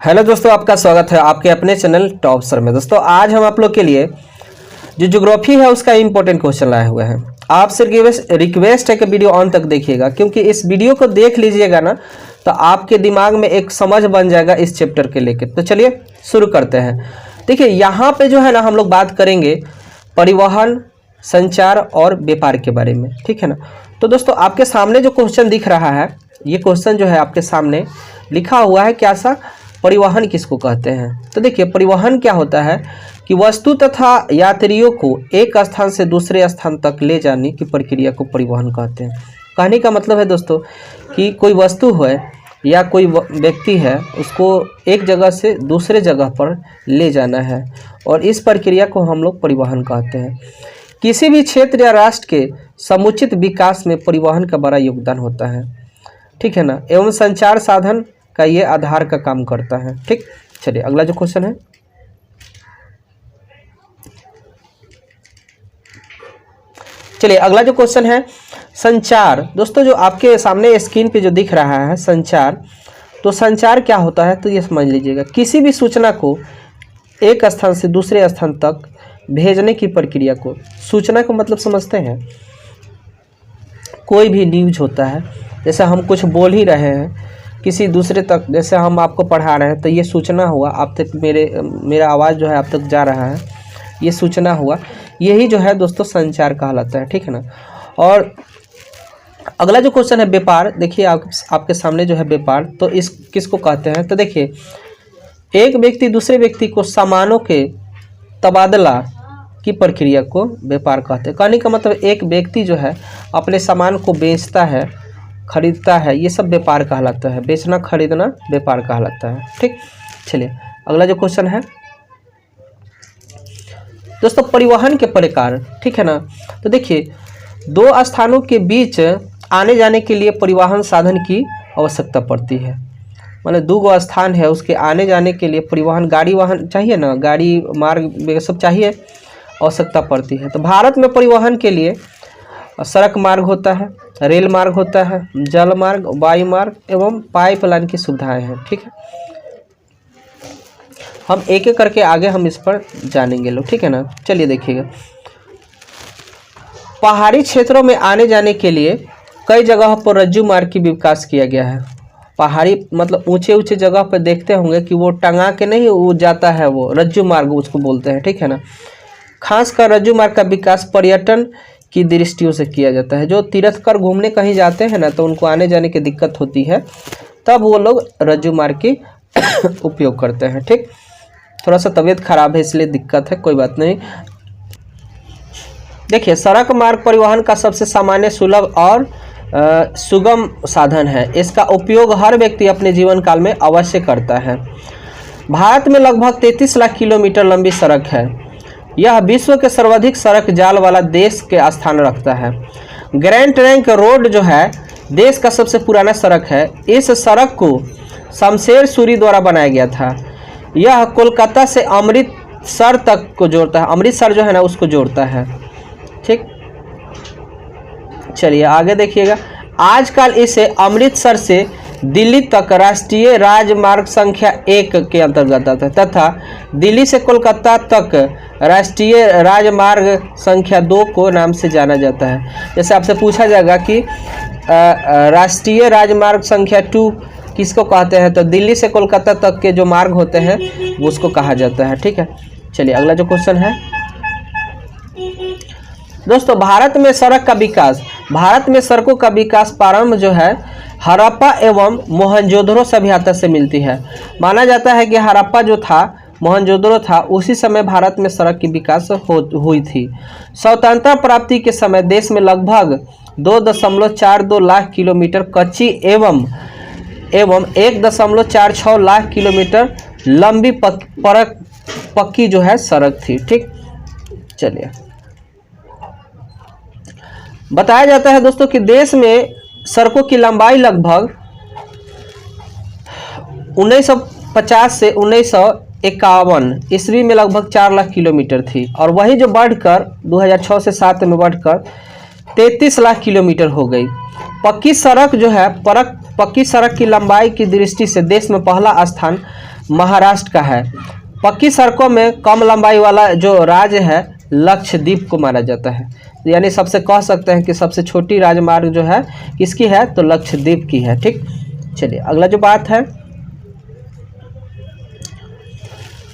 Hello दोस्तों, आपका स्वागत है आपके अपने चैनल टॉप सर में। दोस्तों आज हम आप लोग के लिए जो ज्योग्राफी है उसका इंपॉर्टेंट क्वेश्चन लाए हुए हैं। आपसे रिक्वेस्ट है कि वीडियो ऑन तक देखिएगा, क्योंकि इस वीडियो को देख लीजिएगा ना तो आपके दिमाग में एक समझ बन जाएगा इस चैप्टर के लेकर। तो चलिए शुरू करते हैं। देखिए यहाँ पे जो है ना हम लोग बात करेंगे परिवहन, संचार और व्यापार के बारे में, ठीक है ना। तो दोस्तों आपके सामने जो क्वेश्चन दिख रहा है, ये क्वेश्चन जो है आपके सामने लिखा हुआ है क्या सा, परिवहन किसको कहते हैं। तो देखिए परिवहन क्या होता है कि वस्तु तथा यात्रियों को एक स्थान से दूसरे स्थान तक ले जाने की प्रक्रिया को परिवहन कहते हैं। कहने का मतलब है दोस्तों कि कोई वस्तु है या कोई व्यक्ति है, उसको एक जगह से दूसरे जगह पर ले जाना है और इस प्रक्रिया को हम लोग परिवहन कहते हैं। किसी भी क्षेत्र या राष्ट्र के समुचित विकास में परिवहन का बड़ा योगदान होता है, ठीक है ना, एवं संचार साधन का ये आधार का काम करता है। ठीक, चलिए अगला जो क्वेश्चन है, संचार। दोस्तों जो आपके सामने स्क्रीन पे जो दिख रहा है संचार, तो संचार क्या होता है तो ये समझ लीजिएगा। किसी भी सूचना को एक स्थान से दूसरे स्थान तक भेजने की प्रक्रिया को, सूचना का मतलब समझते हैं, कोई भी न्यूज होता है, जैसे हम कुछ बोल ही रहे हैं किसी दूसरे तक, जैसे हम आपको पढ़ा रहे हैं तो ये सूचना हुआ आप तक, मेरा आवाज़ जो है आप तक जा रहा है, ये सूचना हुआ, यही जो है दोस्तों संचार कहलाता है, ठीक है ना। और अगला जो क्वेश्चन है व्यापार। देखिए आपके सामने जो है व्यापार, तो इस किसको कहते हैं तो देखिए एक व्यक्ति दूसरे व्यक्ति को सामानों के तबादला की प्रक्रिया को व्यापार कहते हैं। कहने का मतलब एक व्यक्ति जो है अपने सामान को बेचता है, खरीदता है, ये सब व्यापार कहलाता है। बेचना खरीदना व्यापार कहलाता है। ठीक, चलिए अगला जो क्वेश्चन है दोस्तों परिवहन के प्रकार, ठीक है ना। तो देखिए दो स्थानों के बीच आने जाने के लिए परिवहन साधन की आवश्यकता पड़ती है। मतलब दो स्थान है, उसके आने जाने के लिए परिवहन गाड़ी वाहन चाहिए ना, गाड़ी मार्ग सब चाहिए, आवश्यकता पड़ती है। तो भारत में परिवहन के लिए सड़क मार्ग होता है, रेल मार्ग होता है, जल मार्ग, वायु मार्ग एवं पाइपलाइन की सुविधाएं हैं। ठीक है, हम एक एक करके आगे हम इस पर जानेंगे लोग, ठीक है ना। चलिए देखिएगा, पहाड़ी क्षेत्रों में आने जाने के लिए कई जगह पर रज्जू मार्ग की विकास किया गया है। पहाड़ी मतलब ऊंचे ऊंचे जगह पर देखते होंगे कि वो टंगा के नहीं वो जाता है, वो रज्जू मार्ग उसको बोलते हैं, ठीक है ना। खासकर रज्जू मार्ग का विकास पर्यटन की दृष्टियों से किया जाता है। जो तीर्थ कर घूमने कहीं जाते हैं ना तो उनको आने जाने की दिक्कत होती है, तब वो लोग रज्जू मार्ग की उपयोग करते हैं। ठीक, थोड़ा सा तबीयत खराब है इसलिए दिक्कत है, कोई बात नहीं। देखिए सड़क मार्ग परिवहन का सबसे सामान्य, सुलभ और सुगम साधन है। इसका उपयोग हर व्यक्ति अपने जीवन काल में अवश्य करता है। भारत में लगभग 33 लाख किलोमीटर लंबी सड़क है। यह विश्व के सर्वाधिक सड़क जाल वाला देश के स्थान रखता है। ग्रैंड ट्रंक रोड जो है देश का सबसे पुराना सड़क है। इस सड़क को शमशेर सूरी द्वारा बनाया गया था। यह कोलकाता से अमृतसर तक को जोड़ता है, अमृतसर जो है ना उसको जोड़ता है। ठीक, चलिए आगे देखिएगा। आजकल इसे अमृतसर से दिल्ली तक राष्ट्रीय राजमार्ग संख्या 1 के अंतर्गत आता है तथा दिल्ली से कोलकाता तक राष्ट्रीय राजमार्ग संख्या 2 को नाम से जाना जाता है। जैसे आपसे पूछा जाएगा कि राष्ट्रीय राजमार्ग संख्या 2 किसको कहते हैं, तो दिल्ली से कोलकाता तक के जो मार्ग होते हैं वो उसको कहा जाता है। ठीक है, चलिए अगला जो क्वेश्चन है दोस्तों भारत में सड़क का विकास। भारत में सड़कों का विकास प्रारंभ जो है हड़प्पा एवं मोहनजोदड़ो सभ्यता से मिलती है। माना जाता है कि हड़प्पा जो था, मोहनजोदड़ो था, उसी समय भारत में सड़क की विकास हुई थी। स्वतंत्रता प्राप्ति के समय देश में लगभग 2.42 लाख किलोमीटर कच्ची एवं 1.46 लाख किलोमीटर लंबी पक्की जो है सड़क थी। ठीक, चलिए बताया जाता है दोस्तों कि देश में सड़कों की लंबाई लगभग 1950 से 1951 ईस्वी में लगभग 4 लाख किलोमीटर थी, और वही जो बढ़कर 2006 से 7 में बढ़कर 33 लाख किलोमीटर हो गई। पक्की सड़क जो है पक्की सड़क की लंबाई की दृष्टि से देश में पहला स्थान महाराष्ट्र का है। पक्की सड़कों में कम लंबाई वाला जो राज्य है लक्षद्वीप को माना जाता है, यानी सबसे कह सकते हैं कि सबसे छोटी राजमार्ग जो है किसकी है, तो लक्षद्वीप की है। ठीक, चलिए अगला जो बात है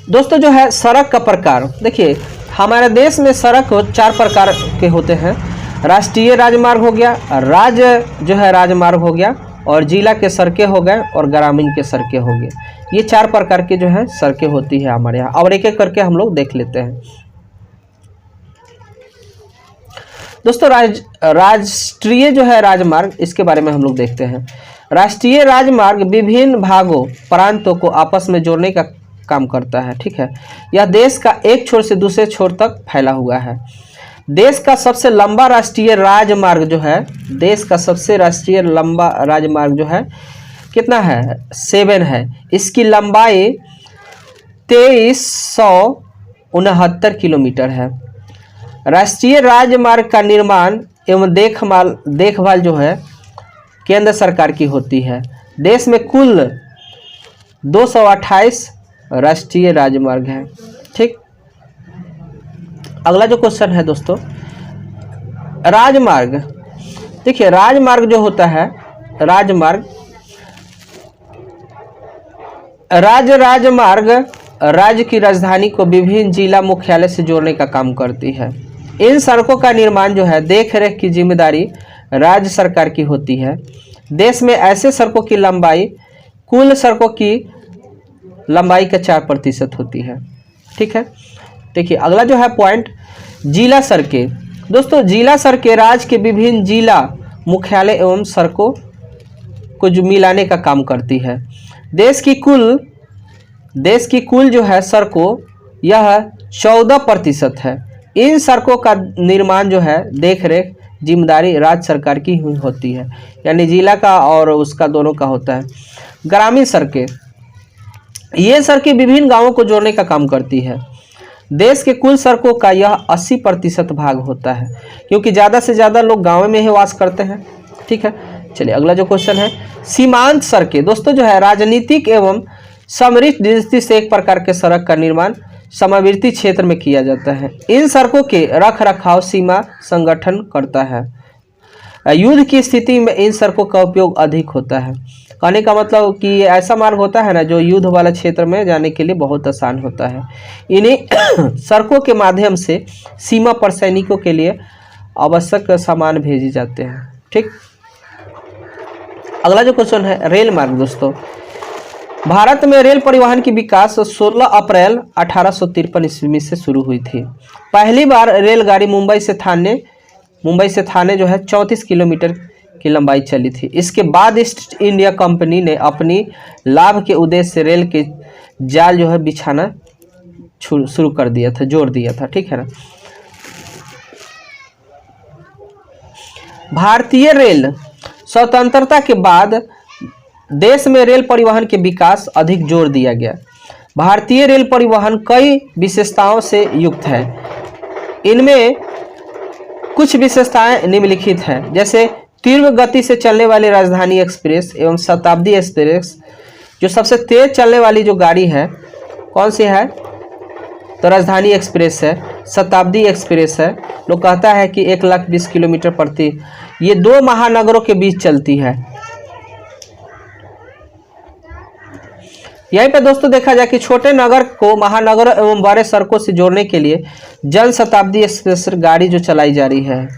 दोस्तों जो है सड़क का प्रकार। देखिए हमारे देश में सड़क 4 प्रकार के होते हैं। राष्ट्रीय राजमार्ग हो गया, राज्य जो है राजमार्ग हो गया, और जिला के सड़कें हो गए, और ग्रामीण के सड़कें हो गए। ये 4 प्रकार की जो है सड़कें होती है हमारे यहाँ, और एक एक करके हम लोग देख लेते हैं। दोस्तों राष्ट्रीय जो है राजमार्ग, इसके बारे में हम लोग देखते हैं। राष्ट्रीय राजमार्ग विभिन्न भागों प्रांतों को आपस में जोड़ने का काम करता है। ठीक है, यह देश का एक छोर से दूसरे छोर तक फैला हुआ है। देश का सबसे लंबा राष्ट्रीय राजमार्ग जो है, देश का सबसे राष्ट्रीय लंबा राजमार्ग जो है कितना है, 7 है। इसकी लंबाई 2369 किलोमीटर है। राष्ट्रीय राजमार्ग का निर्माण एवं देखभाल जो है केंद्र सरकार की होती है। देश में कुल 228 राष्ट्रीय राजमार्ग है। ठीक, अगला जो क्वेश्चन है दोस्तों, राजमार्ग। देखिए राजमार्ग जो होता है, राजमार्ग राज्य की राजधानी को विभिन्न जिला मुख्यालय से जोड़ने का काम करती है। इन सड़कों का निर्माण जो है देख रेख की जिम्मेदारी राज्य सरकार की होती है। देश में ऐसे सड़कों की लंबाई कुल सड़कों की लंबाई का 4% होती है। ठीक है, देखिए अगला जो है पॉइंट, जिला सड़कें। दोस्तों जिला सड़कें राज्य के विभिन्न जिला मुख्यालय एवं सड़कों को जो मिलाने का काम करती है। देश की कुल जो है सड़कों यह 14% है। इन सड़कों का निर्माण जो है देख रेख जिम्मेदारी राज्य सरकार की होती है, यानी जिला का और उसका दोनों का होता है। ग्रामीण सड़कें, ये सड़कें विभिन्न गांवों को जोड़ने का काम करती है। देश के कुल सड़कों का यह 80% भाग होता है, क्योंकि ज़्यादा से ज़्यादा लोग गाँव में ही वास करते हैं। ठीक है, चलिए अगला जो क्वेश्चन है, सीमांत सड़कें। दोस्तों जो है राजनीतिक एवं समृद्ध दृष्टि से एक प्रकार के सड़क का निर्माण सीमावर्ती क्षेत्र में किया जाता है। इन सड़कों के रख रखाव सीमा संगठन करता है। युद्ध की स्थिति में इन सड़कों का उपयोग अधिक होता है। कहने का मतलब कि ऐसा मार्ग होता है ना जो युद्ध वाला क्षेत्र में जाने के लिए बहुत आसान होता है। इन्हीं सड़कों के माध्यम से सीमा पर सैनिकों के लिए आवश्यक सामान भेजे जाते हैं। ठीक, अगला जो क्वेश्चन है रेल मार्ग। दोस्तों भारत में रेल परिवहन की विकास 16 अप्रैल 1853 ईस्वी से शुरू हुई थी। पहली बार रेलगाड़ी मुंबई से थाने जो है 34 किलोमीटर की लंबाई चली थी। इसके बाद ईस्ट इंडिया कंपनी ने अपनी लाभ के उद्देश्य से रेल के जाल जो है बिछाना शुरू कर दिया था, जोड़ दिया था। ठीक है ना। भारतीय रेल स्वतंत्रता के बाद देश में रेल परिवहन के विकास अधिक जोर दिया गया। भारतीय रेल परिवहन कई विशेषताओं से युक्त है। इनमें कुछ विशेषताएं निम्नलिखित हैं, जैसे तीव्र गति से चलने वाली राजधानी एक्सप्रेस एवं शताब्दी एक्सप्रेस। जो सबसे तेज चलने वाली जो गाड़ी है कौन सी है, तो राजधानी एक्सप्रेस है, शताब्दी एक्सप्रेस है। लोग कहता है कि 120 किलोमीटर प्रति, ये 2 महानगरों के बीच चलती है। यहीं पे दोस्तों देखा जाए कि छोटे नगर को महानगर एवं बड़े सड़कों से जोड़ने के लिए जन शताब्दी एक्सप्रेस गाड़ी जो चलाई जा रही है।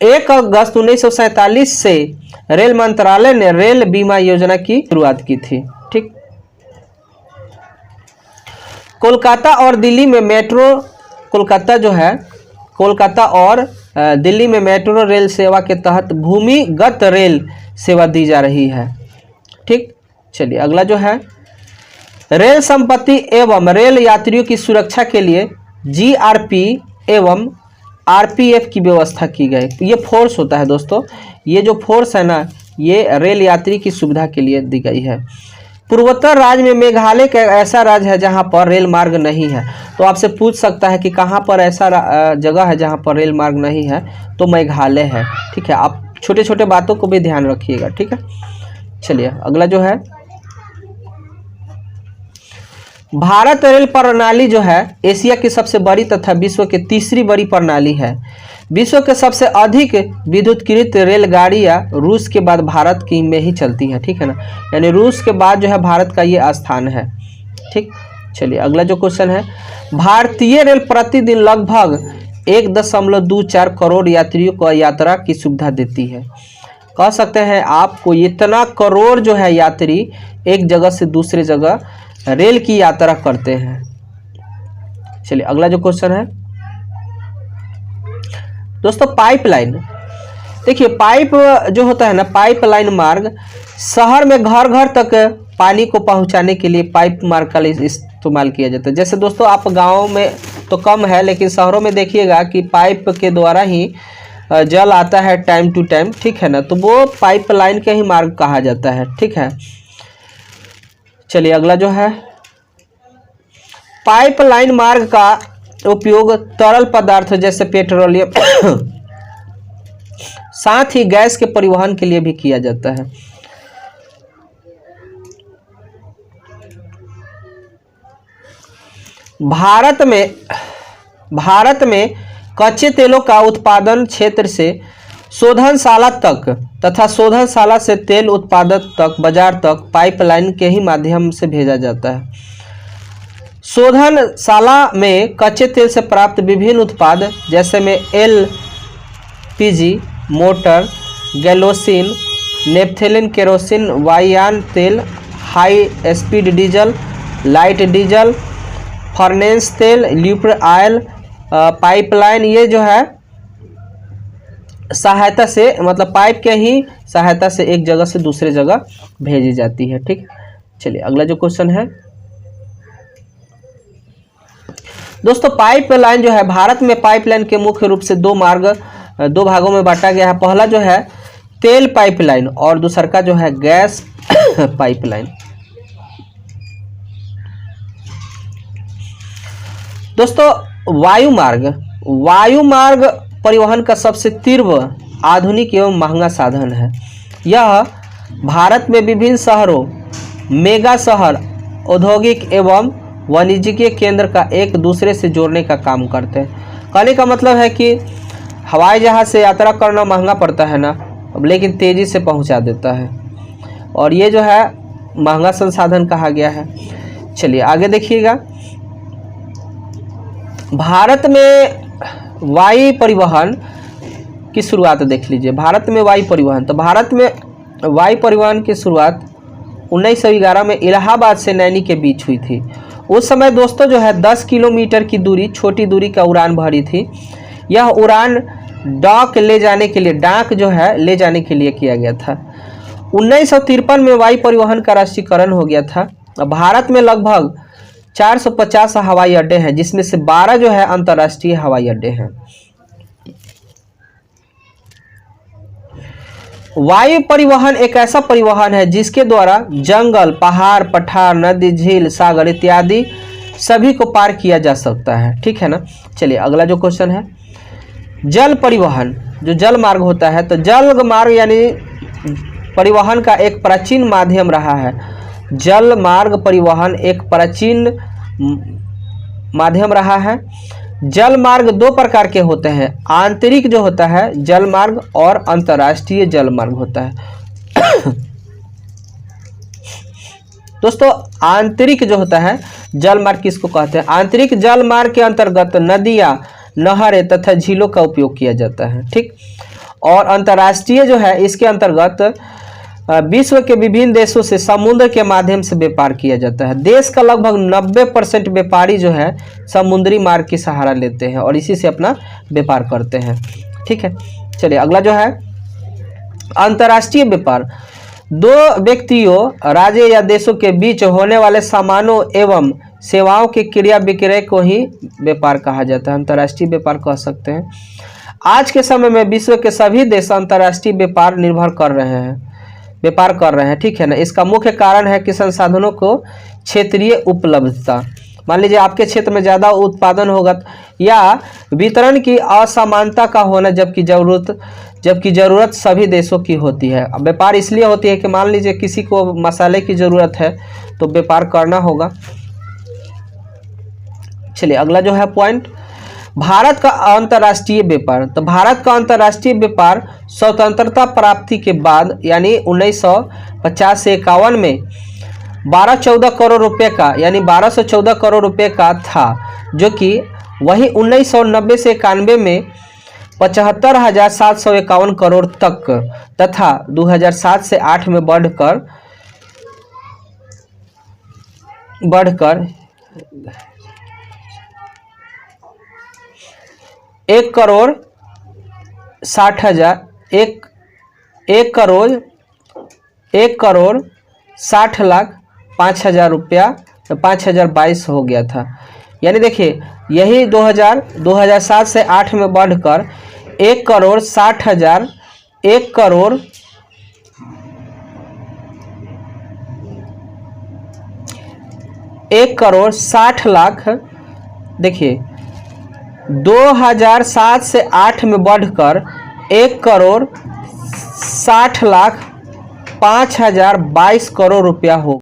1 अगस्त 1947 से रेल मंत्रालय ने रेल बीमा योजना की शुरुआत की थी। ठीक, कोलकाता और दिल्ली में मेट्रो, कोलकाता और दिल्ली में मेट्रो रेल सेवा के तहत भूमिगत रेल सेवा दी जा रही है। ठीक, चलिए अगला जो है रेल संपत्ति एवं रेल यात्रियों की सुरक्षा के लिए जीआरपी एवं आरपीएफ की व्यवस्था की गई। ये फोर्स होता है दोस्तों, ये जो फोर्स है ना, ये रेल यात्री की सुविधा के लिए दी गई है। पूर्वोत्तर राज्य में मेघालय का ऐसा राज्य है जहां पर रेल मार्ग नहीं है। तो आपसे पूछ सकता है कि कहां पर ऐसा जगह है जहां पर रेल मार्ग नहीं है, तो मेघालय है। ठीक है, आप छोटे छोटे बातों को भी ध्यान रखिएगा। ठीक है, चलिए अगला जो है भारत रेल प्रणाली जो है एशिया की सबसे बड़ी तथा विश्व की तीसरी बड़ी प्रणाली है। विश्व के सबसे अधिक विद्युतीकृत रेलगाड़ियाँ रूस के बाद भारत की में ही चलती है, ठीक है ना, यानी रूस के बाद जो है भारत का ये स्थान है। ठीक, चलिए अगला जो क्वेश्चन है, भारतीय रेल प्रतिदिन लगभग 1.24 करोड़ यात्रियों को यात्रा की सुविधा देती है। कह सकते हैं आपको इतना करोड़ जो है यात्री एक जगह से दूसरे जगह रेल की यात्रा करते हैं। चलिए अगला जो क्वेश्चन है दोस्तों, पाइपलाइन। देखिए पाइप जो होता है ना, पाइपलाइन मार्ग शहर में घर घर तक पानी को पहुंचाने के लिए पाइप मार्ग का इस्तेमाल किया जाता है। जैसे दोस्तों आप गांव में तो कम है, लेकिन शहरों में देखिएगा कि पाइप के द्वारा ही जल आता है टाइम टू टाइम, ठीक है ना, तो वो पाइपलाइन के ही मार्ग कहा जाता है। ठीक है, चलिए अगला जो है, पाइपलाइन मार्ग का उपयोग तरल पदार्थ जैसे पेट्रोलियम साथ ही गैस के परिवहन के लिए भी किया जाता है। भारत में कच्चे तेलों का उत्पादन क्षेत्र से शोधनशाला तक तथा शोधनशाला से तेल उत्पादक तक बाजार तक पाइपलाइन के ही माध्यम से भेजा जाता है। शोधनशाला में कच्चे तेल से प्राप्त विभिन्न उत्पाद जैसे में LPG, मोटर, गैसोलीन, नेफ्थेलिन, केरोसिन, वायुयान तेल, high speed diesel, light diesel, furnace तेल, ल्यूब्रिकेंट ऑयल, पाइपलाइन ये जो है सहायता से, मतलब पाइप के ही सहायता से एक जगह से दूसरे जगह भेजी जाती है। ठीक, चलिए अगला जो क्वेश्चन है दोस्तों, पाइपलाइन जो है भारत में पाइपलाइन के मुख्य रूप से दो भागों में बांटा गया है। पहला जो है तेल पाइपलाइन और दूसरा का जो है गैस पाइपलाइन। दोस्तों वायु मार्ग परिवहन का सबसे तीव्र, आधुनिक एवं महंगा साधन है। यह भारत में विभिन्न शहरों, मेगा शहर, औद्योगिक एवं वाणिज्यिक केंद्र का एक दूसरे से जोड़ने का काम करते हैं। कहने का मतलब है कि हवाई जहाज से यात्रा करना महंगा पड़ता है ना, लेकिन तेज़ी से पहुंचा देता है, और ये जो है महंगा संसाधन कहा गया है। चलिए आगे देखिएगा, भारत में वायु परिवहन की शुरुआत देख लीजिए। भारत में वायु परिवहन, तो भारत में वायु परिवहन की शुरुआत 1911 में इलाहाबाद से नैनी के बीच हुई थी। उस समय दोस्तों जो है 10 किलोमीटर की दूरी, छोटी दूरी का उड़ान भरी थी। यह उड़ान डाक ले जाने के लिए किया गया था। 1953 में वायु परिवहन का राष्ट्रीयकरण हो गया था। भारत में लगभग 450 हवाई अड्डे हैं, जिसमें से 12 जो है अंतर्राष्ट्रीय हवाई अड्डे हैं। वायु परिवहन एक ऐसा परिवहन है जिसके द्वारा जंगल, पहाड़, पठार, नदी, झील, सागर इत्यादि सभी को पार किया जा सकता है। ठीक है ना, चलिए अगला जो क्वेश्चन है, जल परिवहन, जो जल मार्ग होता है, तो जल मार्ग यानी परिवहन का एक प्राचीन माध्यम रहा है। जल मार्ग परिवहन एक प्राचीन माध्यम रहा है। जल मार्ग दो प्रकार के होते हैं, आंतरिक जो होता है जल मार्ग और अंतर्राष्ट्रीय जल मार्ग होता है। दोस्तों आंतरिक जो होता है जल मार्ग किसको कहते हैं? आंतरिक जल मार्ग के अंतर्गत नदियां, नहरें तथा झीलों का उपयोग किया जाता है। ठीक, और अंतर्राष्ट्रीय जो है इसके अंतर्गत विश्व के विभिन्न देशों से समुद्र के माध्यम से व्यापार किया जाता है। देश का लगभग 90% व्यापारी जो है समुद्री मार्ग की सहारा लेते हैं और इसी से अपना व्यापार करते हैं। ठीक है, चलिए अगला जो है अंतर्राष्ट्रीय व्यापार, दो व्यक्तियों, राज्य या देशों के बीच होने वाले सामानों एवं सेवाओं की क्रिया विक्रय को ही व्यापार कहा जाता है, अंतर्राष्ट्रीय व्यापार कह सकते हैं। आज के समय में विश्व के सभी देश अंतर्राष्ट्रीय व्यापार कर रहे हैं। ठीक है ना, इसका मुख्य कारण है कि संसाधनों को क्षेत्रीय उपलब्धता। मान लीजिए आपके क्षेत्र में ज़्यादा उत्पादन होगा या वितरण की असमानता का होना, जबकि ज़रूरत सभी देशों की होती है। अब व्यापार इसलिए होती है कि मान लीजिए किसी को मसाले की ज़रूरत है तो व्यापार करना होगा, चलिए अगला जो है पॉइंट, भारत का अंतर्राष्ट्रीय व्यापार। तो भारत का अंतर्राष्ट्रीय व्यापार स्वतंत्रता प्राप्ति के बाद यानी 1950 से 51 में 1214 करोड़ रुपए का यानी 1214 करोड़ रुपए का था, जो कि वही 1990 से 91 में 75,751 करोड़ तक तथा 2007 से 8 में बढ़कर 1 करोड़ 60 लाख 5,000 रुपया 5,022 हो गया था। यानी देखिए यही 2007 से 8 में बढ़कर 1 करोड़ 60 लाख, देखिए 2007 से 8 में बढ़कर 1 करोड़ 60 लाख 5,022 करोड़ रुपया हो